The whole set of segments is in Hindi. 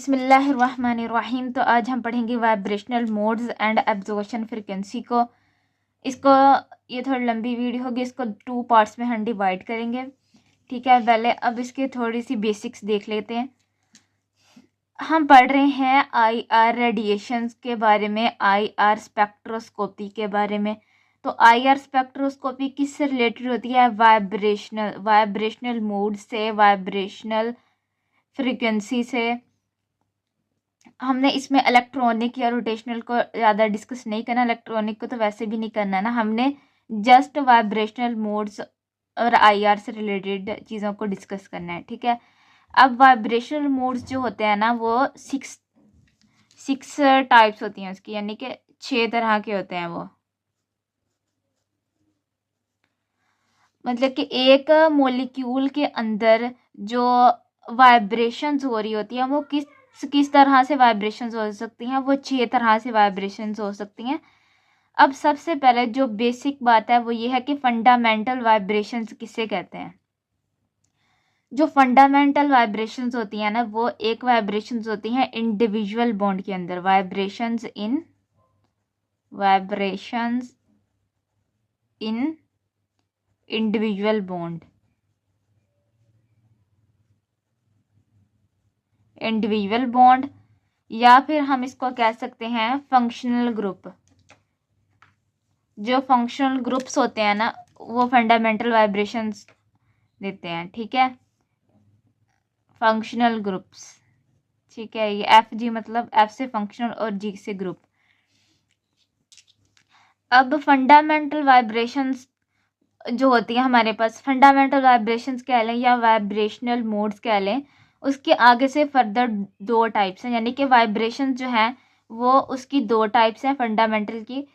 बिस्मिल्लाहिर्रहमानिर्रहीम। तो आज हम पढ़ेंगे vibrational modes and absorption frequency को। इसको ये थोड़ी लंबी वीडियो होगी, इसको 2 पार्ट्स में हम डिवाइड करेंगे। ठीक है, पहले अब इसके थोड़ी सी बेसिक्स देख लेते हैं। हम पढ़ रहे हैं IR रेडिएशंस के बारे में, IR स्पेक्ट्रोस्कोपी के बारे में। तो IR स्पेक्ट्रोस्कोपी किससे रिलेटेड होती है? वाइब्रेशनल मोड से, वाइब्रेशनल फ्रीक्वेंसी से। हमने इसमें इलेक्ट्रॉनिक या रोटेशनल को ज़्यादा डिस्कस नहीं करना, इलेक्ट्रॉनिक को तो वैसे भी नहीं करना ना, हमने जस्ट वाइब्रेशनल मोड्स और IR से रिलेटेड चीज़ों को डिस्कस करना है। ठीक है, अब वाइब्रेशनल मोड्स जो होते हैं ना, वो सिक्स टाइप्स होती हैं उसकी, यानी कि 6 तरह के होते हैं वो। मतलब कि एक मॉलिक्यूल के अंदर जो वाइब्रेशंस हो रही होती हैं वो किस तरह से वाइब्रेशंस हो सकती हैं? वो 6 तरह से वाइब्रेशंस हो सकती हैं। अब सबसे पहले जो बेसिक बात है वो ये है कि फंडामेंटल वाइब्रेशंस किसे कहते हैं? जो फंडामेंटल वाइब्रेशंस होती हैं ना, वो एक वाइब्रेशंस होती हैं इंडिविजुअल बॉन्ड के अंदर, वाइब्रेशंस इन इंडिविजुअल बॉन्ड, या फिर हम इसको कह सकते हैं फंक्शनल ग्रुप। जो फंक्शनल ग्रुप्स होते हैं ना, वो फंडामेंटल वाइब्रेशंस देते हैं। ठीक है, फंक्शनल ग्रुप्स। ठीक है, ये FG मतलब F से फंक्शनल और G से ग्रुप। अब फंडामेंटल वाइब्रेशंस जो होती है हमारे पास, फंडामेंटल वाइब्रेशंस कह लें या वाइब्रेशनल मोड्स कह लें, उसके आगे से फर्दर 2 टाइप्स हैं, यानी कि वाइब्रेशन जो है वो उसकी 2 टाइप्स हैं फंडामेंटल की।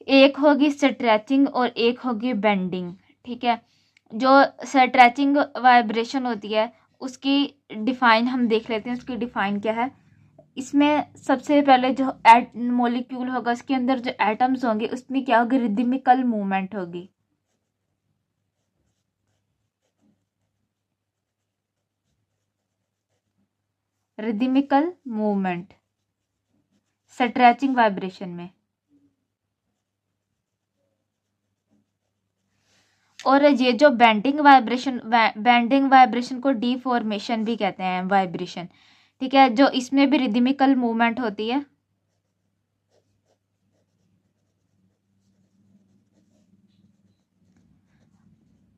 एक होगी स्ट्रेचिंग और एक होगी बेंडिंग। ठीक है, जो स्ट्रेचिंग वाइब्रेशन होती है उसकी डिफ़ाइन हम देख लेते हैं। उसकी डिफ़ाइन क्या है? इसमें सबसे पहले जो मॉलिक्यूल होगा, उसके अंदर जो एटम्स होंगे उसमें क्या होगी? रिदमिकल मूवमेंट होगी। रिदमिकल मूवमेंट स्ट्रेचिंग वाइब्रेशन में। और ये जो बेंडिंग वाइब्रेशन को डिफॉर्मेशन भी कहते हैं वाइब्रेशन। ठीक है, जो इसमें भी रिदमिकल मूवमेंट होती है।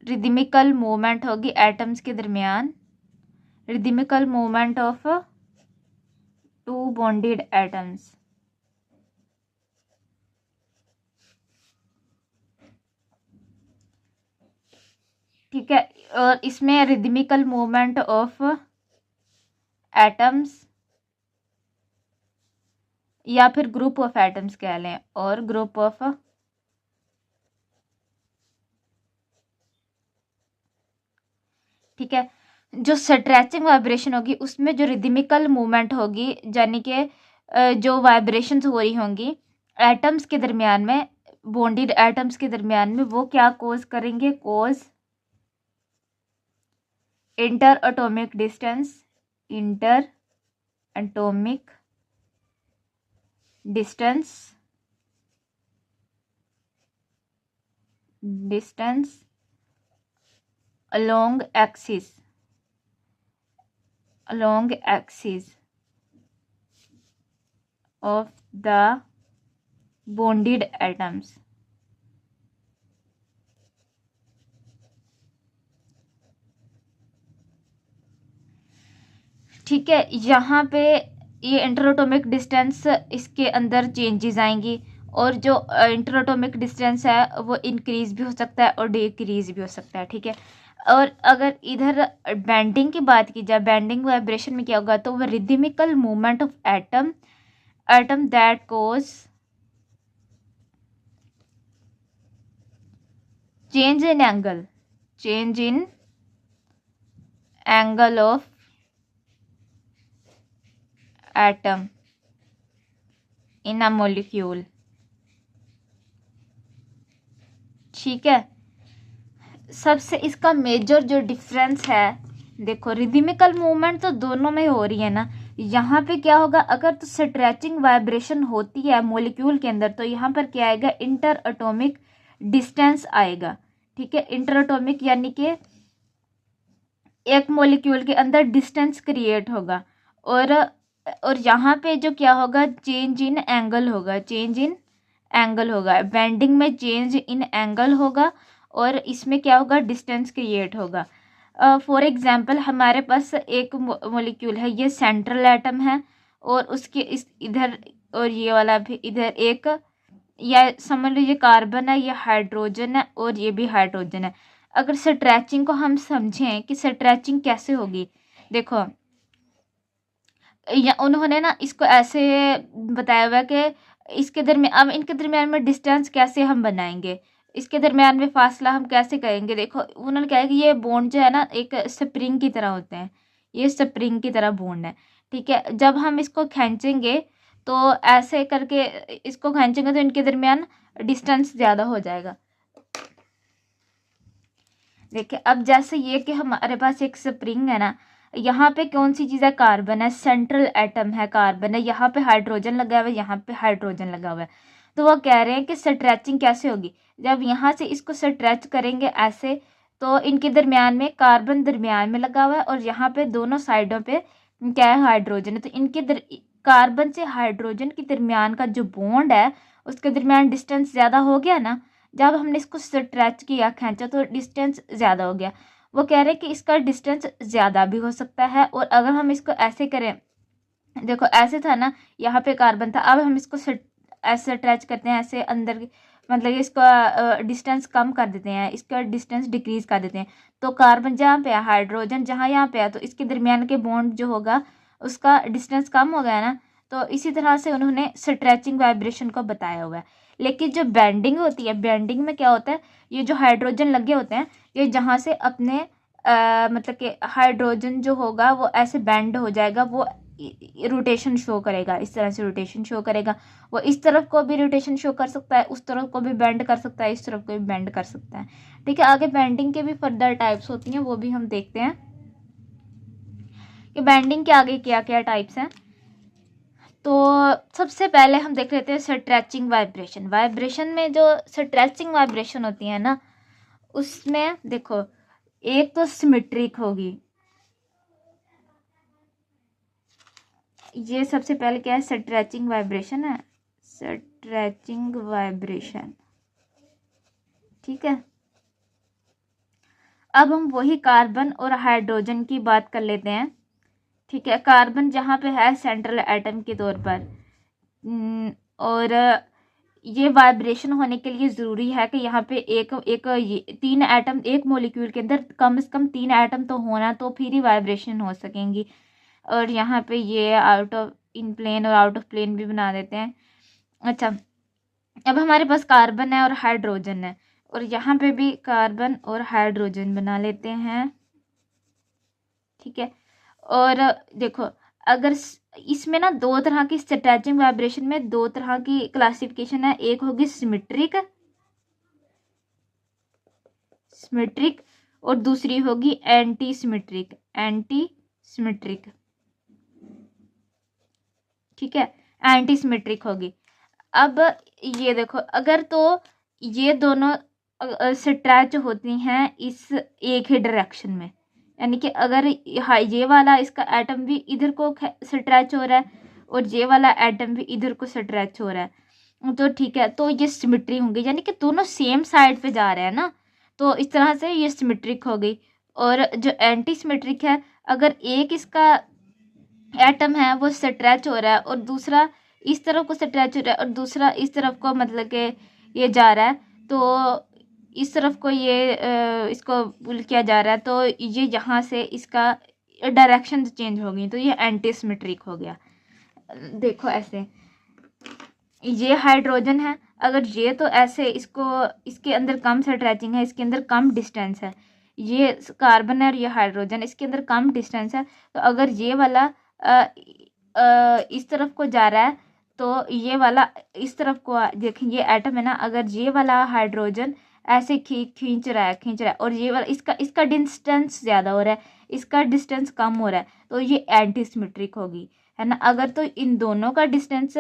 रिदमिकल मूवमेंट होगी एटम्स के दरमियान, rhythmical movement of 2 bonded atoms. ठीक है, और इसमें रिदमिकल मूवमेंट ऑफ एटम्स या फिर ग्रुप ऑफ एटम्स कह लें, और ग्रुप ऑफ ठीक है, जो स्ट्रेचिंग वाइब्रेशन होगी उसमें जो रिदमिकल मूवमेंट होगी, यानी कि जो वाइब्रेशंस हो रही होंगी एटम्स के दरमियान में, बॉन्डेड एटम्स के दरमियान में, वो क्या कोज करेंगे? Cause interatomic distance along axis of the bonded atoms। ठीक है, यहाँ पे ये इंटरएटॉमिक डिस्टेंस, इसके अंदर चेंजेस आएंगी, और जो इंटरएटॉमिक डिस्टेंस है वो इंक्रीज भी हो सकता है और डिक्रीज भी हो सकता है। ठीक है, और अगर इधर बेंडिंग की बात की जाए, बेंडिंग वाइब्रेशन में क्या होगा? तो वो rhythmical movement of atom that cause change in angle of atom in a molecule. ठीक है, सबसे इसका मेजर जो डिफरेंस है, देखो रिदमिकल मूवमेंट तो दोनों में हो रही है ना, यहाँ पे क्या होगा, अगर तो स्ट्रेचिंग वाइब्रेशन होती है मॉलिक्यूल के अंदर तो यहाँ पर क्या आएगा, इंटर एटॉमिक डिस्टेंस आएगा। ठीक है, इंटर एटॉमिक यानी कि एक मॉलिक्यूल के अंदर डिस्टेंस क्रिएट होगा। और यहाँ पे जो क्या होगा, चेंज इन एंगल होगा, चेंज इन एंगल होगा, बेंडिंग में चेंज इन एंगल होगा और इसमें क्या होगा, डिस्टेंस क्रिएट होगा। फॉर एग्जांपल हमारे पास एक मॉलिक्यूल है, ये सेंट्रल एटम है और उसके इस इधर और ये वाला भी इधर एक, या समझ लीजिए कार्बन है, ये हाइड्रोजन है और ये भी हाइड्रोजन है। अगर स्ट्रेचिंग को हम समझें कि स्ट्रेचिंग कैसे होगी, देखो या उन्होंने ना इसको ऐसे बताया हुआ है कि इसके दरमियान, अब इनके दरमियान में डिस्टेंस कैसे हम बनाएंगे, इसके दरमियान में फासला हम कैसे करेंगे। देखो उन्होंने कहा है कि ये बॉन्ड जो है ना एक स्प्रिंग की तरह होते हैं, ये स्प्रिंग की तरह बॉन्ड है। ठीक है, जब हम इसको खींचेंगे तो ऐसे करके इसको खींचेंगे तो इनके दरमियान डिस्टेंस ज़्यादा हो जाएगा। देखिए अब जैसे ये कि हमारे पास एक स्प्रिंग है ना, यहाँ पे कौन सी चीज़ है, कार्बन है, सेंट्रल एटम है, कार्बन है, यहाँ पे हाइड्रोजन लगा हुआ है, यहाँ पे हाइड्रोजन लगा हुआ है। तो वो कह रहे हैं कि स्ट्रेचिंग कैसे होगी, जब यहाँ से इसको स्ट्रेच करेंगे ऐसे तो इनके दरमियान में कार्बन दरमियान में लगा हुआ है और यहाँ पे दोनों साइडों पे क्या है, हाइड्रोजन है। तो इनके कार्बन से हाइड्रोजन के दरमियान का जो बॉन्ड है उसके दरमियान डिस्टेंस ज़्यादा हो गया ना, जब हमने इसको स्ट्रेच किया, खींचा तो डिस्टेंस ज़्यादा हो गया। वो कह रहे हैं कि इसका डिस्टेंस ज़्यादा भी हो सकता है और अगर हम इसको ऐसे करें, देखो ऐसे था ना, यहाँ पे कार्बन था, अब हम इसको ऐसे स्ट्रेच करते हैं ऐसे अंदर, मतलब इसका डिस्टेंस कम कर देते हैं, इसका डिस्टेंस डिक्रीज कर देते हैं। तो कार्बन जहाँ पे है, हाइड्रोजन जहाँ यहाँ पे है, तो इसके दरमियान के बॉन्ड जो होगा उसका डिस्टेंस कम हो गया ना। तो इसी तरह से उन्होंने स्ट्रेचिंग वाइब्रेशन को बताया हुआ है। लेकिन जो बेंडिंग होती है, बेंडिंग में क्या होता है, ये जो हाइड्रोजन लगे होते हैं ये जहाँ से अपने मतलब कि हाइड्रोजन जो होगा वो ऐसे बेंड हो जाएगा, वो रोटेशन शो करेगा, इस तरह से रोटेशन शो करेगा। वो इस तरफ को भी रोटेशन शो कर सकता है, उस तरफ को भी बेंड कर सकता है, इस तरफ को भी बेंड कर सकता है। ठीक है, आगे बेंडिंग के भी फर्दर टाइप्स होती हैं, वो भी हम देखते हैं कि बेंडिंग के आगे क्या क्या टाइप्स हैं। तो सबसे पहले हम देख लेते हैं स्ट्रेचिंग वाइब्रेशन। वाइब्रेशन में जो स्ट्रेचिंग वाइब्रेशन होती है ना, उसमें देखो एक तो सिमेट्रिक होगी, ये सबसे पहले क्या है, स्ट्रेचिंग वाइब्रेशन है, स्ट्रेचिंग वाइब्रेशन। ठीक है, अब हम वही कार्बन और हाइड्रोजन की बात कर लेते हैं। ठीक है, कार्बन जहाँ पे है सेंट्रल एटम के तौर पर, और ये वाइब्रेशन होने के लिए ज़रूरी है कि यहाँ पे एक तीन एटम, एक मॉलिक्यूल के अंदर कम से कम 3 एटम तो होना, तो फिर ही वाइब्रेशन हो सकेंगी। और यहाँ पे ये आउट ऑफ इन प्लेन और आउट ऑफ प्लेन भी बना देते हैं। अच्छा, अब हमारे पास कार्बन है और हाइड्रोजन है, और यहाँ पे भी कार्बन और हाइड्रोजन बना लेते हैं। ठीक है, और देखो अगर इसमें ना दो तरह की स्ट्रेचिंग वाइब्रेशन में दो तरह की क्लासिफिकेशन है, एक होगी सिमेट्रिक, सिमेट्रिक, और दूसरी होगी एंटी सिमेट्रिक, एंटी सिमेट्रिक। ठीक है, एंटी सिमेट्रिक होगी। अब ये देखो, अगर तो ये दोनों स्ट्रेच होती हैं इस एक ही डायरेक्शन में, यानी कि अगर ये वाला इसका एटम भी इधर को स्ट्रेच हो रहा है और ये वाला एटम भी इधर को स्ट्रेच हो रहा है, तो ठीक है, तो ये सिमेट्री होंगी, यानी कि दोनों सेम साइड पे जा रहे हैं ना, तो इस तरह से ये सिमेट्रिक हो गई। और जो एंटी सिमेट्रिक है, अगर एक इसका एटम है वो स्ट्रेच हो रहा है और दूसरा इस तरफ को स्ट्रेच हो रहा है और दूसरा इस तरफ को, मतलब कि ये जा रहा है, तो इस तरफ को ये इसको पुल किया जा रहा है, तो ये यहाँ से इसका डायरेक्शन चेंज हो गई, तो ये एंटी सिमेट्रिक हो गया। देखो ऐसे ये हाइड्रोजन है, अगर ये तो ऐसे इसको, इसके अंदर कम स्ट्रेचिंग है, इसके अंदर कम डिस्टेंस है, ये कार्बन है और ये हाइड्रोजन, इसके अंदर कम डिस्टेंस है, तो अगर ये वाला इस तरफ को जा रहा है तो ये वाला इस तरफ को, देखें ये एटम है ना, अगर ये वाला हाइड्रोजन ऐसे खींच रहा है और ये वाला इसका डिस्टेंस ज़्यादा हो रहा है, इसका डिस्टेंस कम हो रहा है, तो ये एंटी सिमेट्रिक होगी, है ना। अगर तो इन दोनों का डिस्टेंस,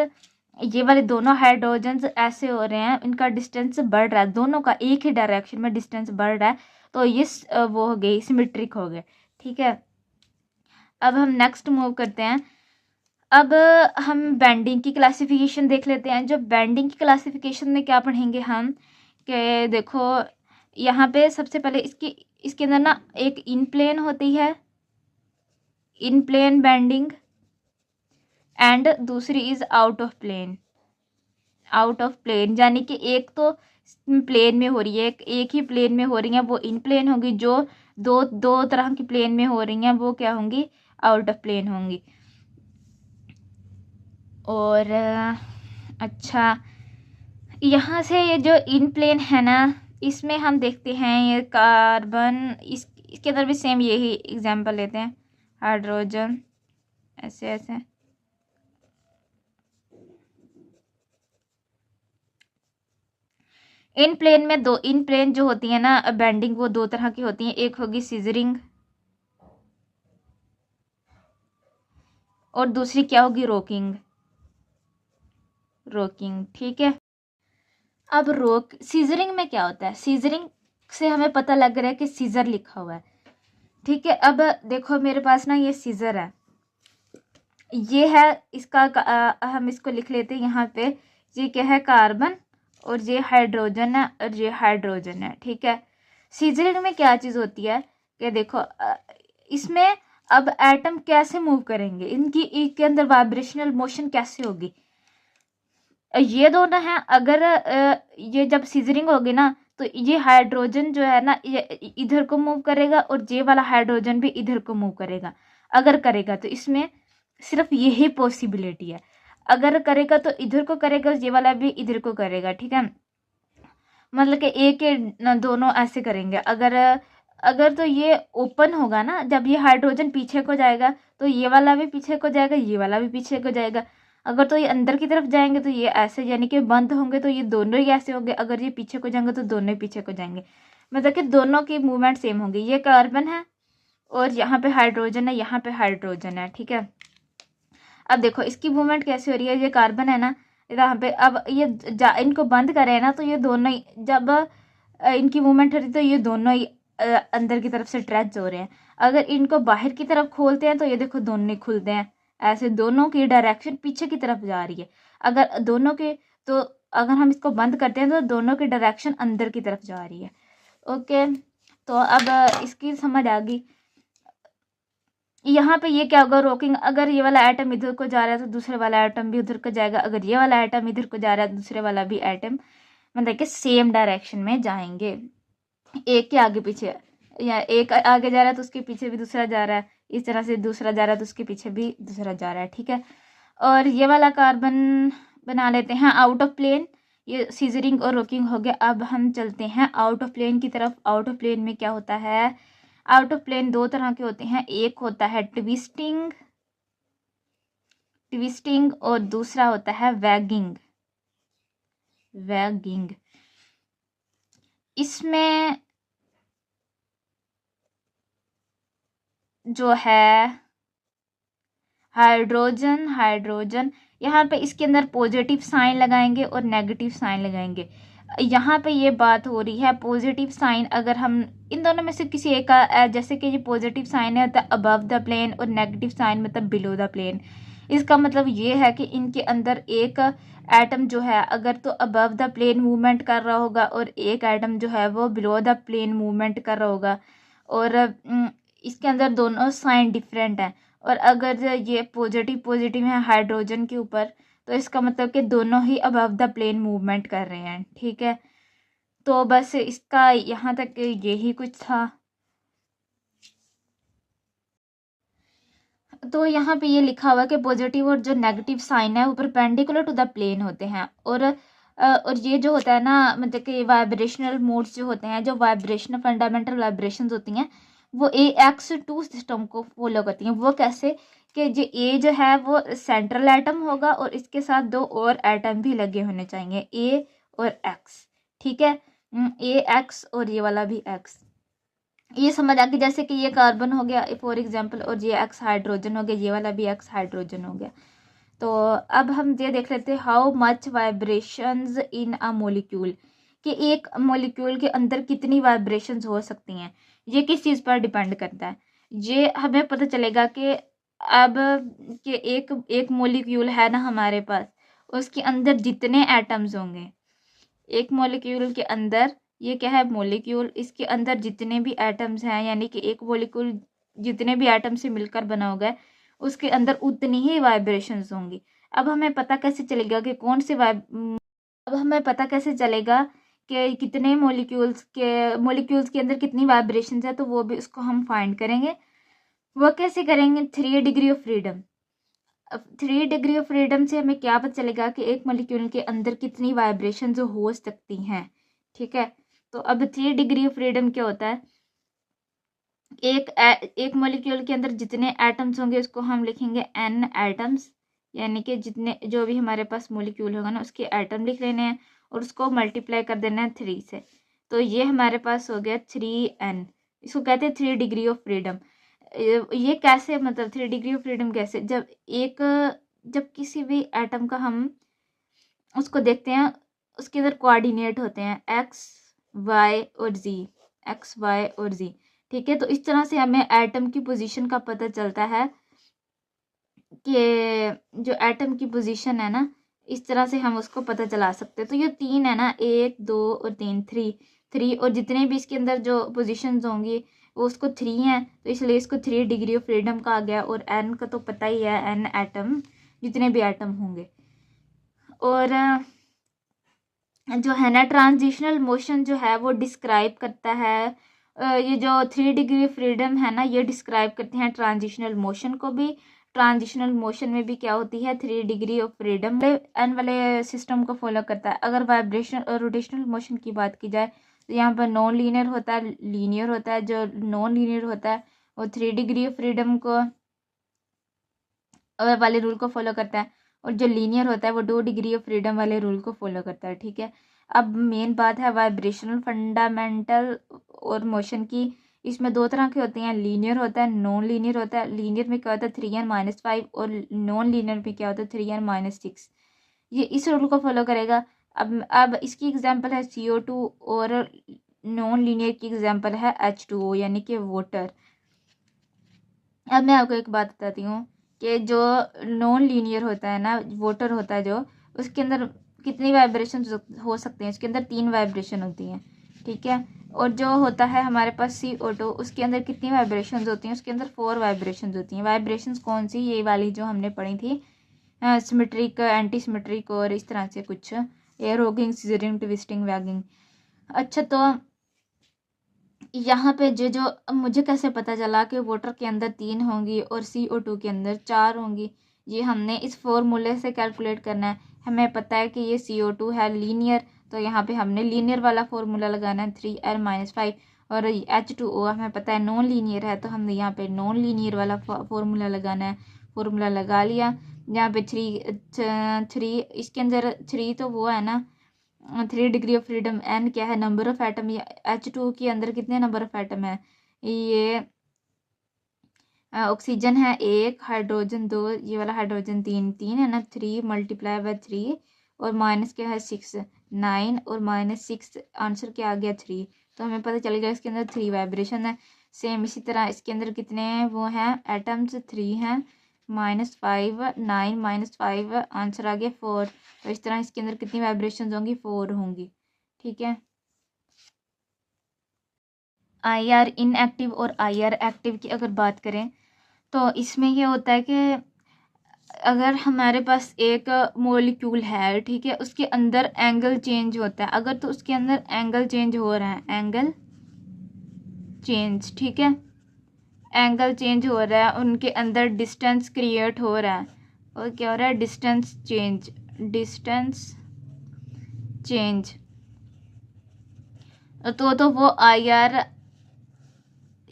ये वाले दोनों हाइड्रोजन्स ऐसे हो रहे हैं, इनका डिस्टेंस बढ़ रहा है, दोनों का एक ही डायरेक्शन में डिस्टेंस बढ़ रहा है, तो ये वो हो गई, सिमेट्रिक हो गए। ठीक है, अब हम नेक्स्ट मूव करते हैं। अब हम बेंडिंग की क्लासिफिकेशन देख लेते हैं। जो बेंडिंग की क्लासिफिकेशन में क्या पढ़ेंगे हम, कि देखो यहाँ पे सबसे पहले इसके अंदर ना एक इन प्लेन होती है, इन प्लेन बेंडिंग, एंड दूसरी is out of plane. Out of plane यानी कि एक तो प्लेन में हो रही है, एक ही प्लेन में हो रही है, वो इन प्लेन होगी। जो दो दो तरह की प्लेन में हो रही हैं वो क्या होंगी, आउट ऑफ प्लेन होंगी। और अच्छा, यहाँ से ये जो इन प्लेन है ना, इसमें हम देखते हैं ये कार्बन, इसके अंदर भी सेम यही एग्जांपल लेते हैं, हाइड्रोजन ऐसे ऐसे। इन प्लेन में दो, इन प्लेन जो होती है ना बेंडिंग, वो दो तरह की होती हैं। एक होगी सीजरिंग और दूसरी क्या होगी, रोकिंग। रोकिंग, ठीक है। अब सीजरिंग में क्या होता है, सीजरिंग से हमें पता लग रहा है कि सीजर लिखा हुआ है। ठीक है, अब देखो मेरे पास ना ये सीजर है, ये है इसका हम इसको लिख लेते हैं यहाँ पे। ये क्या है, कार्बन, और ये हाइड्रोजन है, और ये हाइड्रोजन है। ठीक है, सीजरिंग में क्या चीज़ होती है कि देखो इसमें अब एटम कैसे मूव करेंगे, इनके अंदर वाइब्रेशनल मोशन कैसे होगी। ये दोनों हैं, अगर ये जब सीजरिंग होगी ना, तो ये हाइड्रोजन जो है ना ये इधर को मूव करेगा, और ये वाला हाइड्रोजन भी इधर को मूव करेगा। अगर करेगा तो इसमें सिर्फ यही पॉसिबिलिटी है, अगर करेगा तो इधर को करेगा, ये वाला भी इधर को करेगा। ठीक है, मतलब कि एक के दोनों ऐसे करेंगे। अगर अगर तो ये ओपन होगा ना, जब ये हाइड्रोजन पीछे को जाएगा तो ये वाला भी पीछे को जाएगा, ये वाला भी पीछे को जाएगा। अगर तो ये अंदर की तरफ जाएंगे तो ये ऐसे, यानी कि बंद होंगे तो ये दोनों ही ऐसे होंगे। अगर ये पीछे को जाएंगे तो दोनों ही पीछे को जाएंगे, मतलब कि दोनों की मूवमेंट सेम होगी। ये कार्बन है और यहाँ पे हाइड्रोजन है, यहाँ पे हाइड्रोजन है। ठीक है, अब देखो इसकी मूवमेंट कैसे हो रही है, ये कार्बन है ना, यहाँ पे अब ये इनको बंद करें ना, तो ये दोनों ही जब इनकी मूवमेंट हो रही तो ये दोनों ही अंदर की तरफ से स्ट्रेच हो रहे हैं। अगर इनको बाहर की तरफ खोलते हैं तो ये देखो दोनों ही खुलते हैं, ऐसे दोनों की डायरेक्शन पीछे की तरफ जा रही है। अगर दोनों के, तो अगर हम इसको बंद करते हैं तो दोनों की डायरेक्शन अंदर की तरफ जा रही है। ओके, तो अब इसकी समझ आ गई। यहाँ पे ये क्या होगा, रोकिंग। अगर ये वाला एटम इधर को जा रहा है तो दूसरे वाला एटम भी उधर को जाएगा। अगर ये वाला एटम इधर को जा रहा है तो दूसरे वाला भी एटम, मतलब कि सेम डायरेक्शन में जाएंगे, एक के आगे पीछे, या एक आगे जा रहा है तो उसके पीछे भी दूसरा जा रहा है, इस तरह से दूसरा जा रहा है तो उसके पीछे भी दूसरा जा रहा है। ठीक है, और ये वाला कार्बन बना लेते हैं आउट ऑफ प्लेन। ये सीजरिंग और रोकिंग हो गया। अब हम चलते हैं आउट ऑफ प्लेन की तरफ। आउट ऑफ प्लेन में क्या होता है, आउट ऑफ प्लेन दो तरह के होते हैं, एक होता है ट्विस्टिंग, ट्विस्टिंग, और दूसरा होता है वैगिंग, वैगिंग। इसमें जो है हाइड्रोजन, हाइड्रोजन यहाँ पे इसके अंदर पॉजिटिव साइन लगाएंगे और नेगेटिव साइन लगाएंगे। यहाँ पे ये बात हो रही है पॉजिटिव साइन, अगर हम इन दोनों में से किसी एक का, जैसे कि ये पॉजिटिव साइन है तो अबव द प्लेन, और नेगेटिव साइन मतलब बिलो द प्लेन। इसका मतलब ये है कि इनके अंदर एक एटम जो है अगर तो अबव द प्लेन मूवमेंट कर रहा होगा, और एक एटम जो है वो बिलो द प्लेन मूवमेंट कर रहा होगा, और इसके अंदर दोनों साइन डिफरेंट है। और अगर ये पॉजिटिव पॉजिटिव है हाइड्रोजन के ऊपर, तो इसका मतलब कि दोनों ही अबव द प्लेन मूवमेंट कर रहे हैं। ठीक है, तो बस इसका यहाँ तक यही कुछ था। तो यहाँ पे ये लिखा हुआ है कि पॉजिटिव और जो नेगेटिव साइन है वो परपेंडिकुलर टू द प्लेन होते हैं। और ये जो होता है ना, मतलब कि वाइब्रेशनल मोड्स जो होते हैं, जो वाइब्रेशन फंडामेंटल वाइब्रेशंस होती हैं, वो AX2 सिस्टम को फॉलो करती हैं। वो कैसे कि जो ए जो है वो सेंट्रल एटम होगा, और इसके साथ दो और एटम भी लगे होने चाहिए, A और X। ठीक है, AX और ये वाला भी X। ये समझ आ गई, जैसे कि ये कार्बन हो गया फॉर एग्जांपल, और ये एक्स हाइड्रोजन हो गया, ये वाला भी एक्स हाइड्रोजन हो गया। तो अब हम ये देख लेते हैं how much vibrations in a molecule, कि एक मोलिक्यूल के अंदर कितनी वाइब्रेशंस हो सकती हैं। ये किस चीज़ पर डिपेंड करता है, ये हमें पता चलेगा कि अब कि एक एक मोलिक्यूल है ना हमारे पास, उसके अंदर जितने एटम्स होंगे, एक मॉलिक्यूल के अंदर, ये क्या है मॉलिक्यूल, इसके अंदर जितने भी एटम्स हैं, यानी कि एक मॉलिक्यूल जितने भी एटम से मिलकर बना होगा उसके अंदर उतनी ही वाइब्रेशंस होंगी। अब हमें पता कैसे चलेगा कि कौन से अब हमें पता कैसे चलेगा कि कितने मॉलिक्यूल्स के अंदर कितनी वाइब्रेशंस है, तो वो भी उसको हम फाइंड करेंगे। वो कैसे करेंगे, 3 डिग्री ऑफ फ्रीडम। अब 3 डिग्री ऑफ फ्रीडम से हमें क्या पता चलेगा कि एक मॉलिक्यूल के अंदर कितनी वाइब्रेशन जो हो सकती हैं। ठीक है, तो अब 3 डिग्री ऑफ फ्रीडम क्या होता है, एक मॉलिक्यूल के अंदर जितने एटम्स होंगे उसको हम लिखेंगे n एटम्स, यानी कि जितने जो भी हमारे पास मॉलिक्यूल होगा ना उसके एटम लिख लेने हैं और उसको मल्टीप्लाई कर देना है 3 से। तो ये हमारे पास हो गया 3n, इसको कहते हैं 3 डिग्री ऑफ फ्रीडम। ये कैसे, मतलब 3 डिग्री ऑफ फ्रीडम कैसे, जब किसी भी एटम का हम उसको देखते हैं, उसके अंदर कोऑर्डिनेट होते हैं एक्स वाई और जी, एक्स वाई और जी। ठीक है, तो इस तरह से हमें एटम की पोजीशन का पता चलता है कि जो एटम की पोजीशन है ना, इस तरह से हम उसको पता चला सकते हैं। तो ये 3 है ना, 1 2 और 3, 3 और जितने भी इसके अंदर जो पोजीशंस होंगी वो उसको 3 हैं, तो इसलिए इसको 3 डिग्री ऑफ फ्रीडम कहा गया। और एन का तो पता ही है, एन एटम, जितने भी एटम होंगे। और जो है ना ट्रांजिशनल मोशन जो है वो डिस्क्राइब करता है, ये जो 3 डिग्री फ्रीडम है ना ये डिस्क्राइब करते हैं ट्रांजिशनल मोशन को भी। ट्रांजिशनल मोशन में भी क्या होती है, 3 डिग्री ऑफ फ्रीडम एन वाले सिस्टम को फॉलो करता है। अगर वाइब्रेशन और रोटेशनल मोशन की बात की जाए तो यहाँ पर नॉन लीनियर होता है, लीनियर होता है। जो नॉन लीनियर होता है वो 3 डिग्री ऑफ फ्रीडम को वाले रूल को फॉलो करता है, और जो लीनियर होता है वो 2 डिग्री ऑफ फ्रीडम वाले रूल को फॉलो करता है। ठीक है, अब मेन बात है वाइब्रेशनल फंडामेंटल और मोशन की। इसमें 2 तरह के होते हैं, लीनियर होता है, नॉन लीनियर होता है। लीनियर में क्या होता है 3n-5, और नॉन लीनियर में क्या होता है 3n-6। ये इस रूल को फॉलो करेगा। अब इसकी एग्जांपल है CO2, और नॉन लीनियर की एग्जांपल है H2O यानी कि वाटर। अब मैं आपको एक बात बताती हूँ कि जो नॉन लीनियर होता है ना, वाटर होता है जो, उसके अंदर कितनी वाइब्रेशन हो सकते हैं, उसके अंदर 3 वाइब्रेशन होती हैं। ठीक है, और जो होता है हमारे पास CO2, उसके अंदर कितनी वाइब्रेशंस होती हैं, उसके अंदर 4 वाइब्रेशंस होती हैं। वाइब्रेशंस कौन सी, ये वाली जो हमने पढ़ी थी, सिमेट्रिक, एंटी सिमेट्रिक और इस तरह से कुछ, air hogging, scissoring, twisting, waging. अच्छा, तो यहाँ पे जो अब मुझे कैसे पता चला कि वाटर के अंदर 3 होंगी और CO2 के अंदर 4 होंगी, ये हमने इस फॉर्मूले से कैलकुलेट करना है। हमें पता है कि ये CO2 है लीनियर, तो यहाँ पे हमने लीनियर वाला फार्मूला लगाना है 3n-5। और H2O हमें पता है नॉन लीनियर है, तो हमने यहाँ पे नॉन लीनियर वाला फार्मूला लगाना है। फार्मूला लगा लिया, यहाँ पे 3 इसके अंदर 3 तो वो है ना 3 डिग्री ऑफ फ्रीडम। एन क्या है, नंबर ऑफ एटम। ये H2 के अंदर कितने नंबर ऑफ एटम है, ये ऑक्सीजन है 1, हाइड्रोजन 2, ये वाला हाइड्रोजन 3 है ना, 3 × 3 और माइनस क्या है 6, 9 और -6, आंसर क्या आ गया 3। तो हमें पता चलेगा इसके अंदर 3 वाइब्रेशन है। सेम इसी तरह इसके अंदर कितने वो हैं एटम्स, 3 हैं, -5, 9 -5, आंसर आ गया 4। तो इस तरह इसके अंदर कितनी वाइब्रेशंस होंगी, 4 होंगी। ठीक है, IR इनएक्टिव और IR एक्टिव की अगर बात करें तो इसमें ये होता है कि अगर हमारे पास एक मॉलिक्यूल है, ठीक है, उसके अंदर एंगल चेंज होता है, अगर तो उसके अंदर एंगल चेंज हो रहा है, एंगल चेंज, ठीक है, एंगल चेंज हो रहा है, उनके अंदर डिस्टेंस क्रिएट हो रहा है, और क्या हो रहा है डिस्टेंस चेंज, डिस्टेंस चेंज। तो वो IR,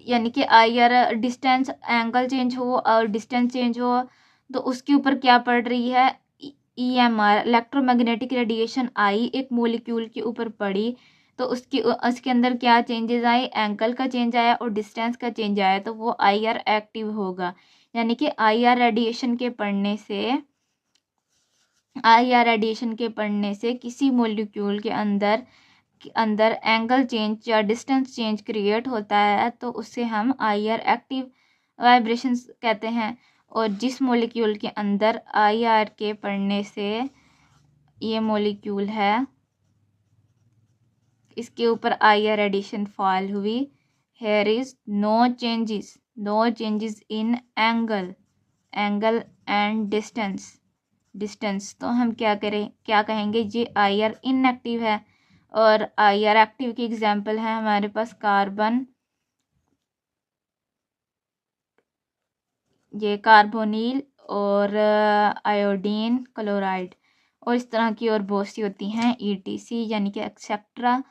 यानी कि IR डिस्टेंस, एंगल चेंज हो और डिस्टेंस चेंज हो, तो उसके ऊपर क्या पड़ रही है, EMR, इलेक्ट्रोमैग्नेटिक रेडिएशन आई एक मॉलिक्यूल के ऊपर पड़ी, तो उसके अंदर क्या चेंजेस आए, एंगल का चेंज आया और डिस्टेंस का चेंज आया, तो वो IR एक्टिव होगा। यानी कि IR रेडिएशन के पढ़ने से किसी मॉलिक्यूल के अंदर एंगल चेंज या डिस्टेंस चेंज क्रिएट होता है, तो उससे हम IR एक्टिव वाइब्रेशंस कहते हैं। और जिस मॉलिक्यूल के अंदर IR के पढ़ने से ये मॉलिक्यूल है, इसके ऊपर IR रेडिएशन फॉल हुई, here is no changes in angle and distance, तो हम क्या कहेंगे, ये IR इनएक्टिव है। और IR एक्टिव की एग्जांपल है हमारे पास कार्बोनिल और आयोडीन क्लोराइड, और इस तरह की और बहुत सी होती हैं ETC यानी कि एक्सेट्रा।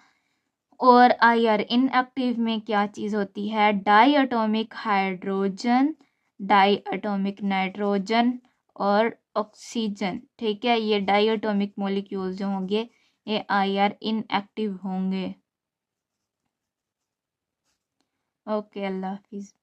और IR इनएक्टिव में क्या चीज़ होती है, डाईएटॉमिक हाइड्रोजन, डाईएटॉमिक नाइट्रोजन और ऑक्सीजन। ठीक है, ये डाईएटॉमिक मॉलिक्यूल जो होंगे ये IR इनएक्टिव होंगे। ओके, अल्लाह हाफिज़।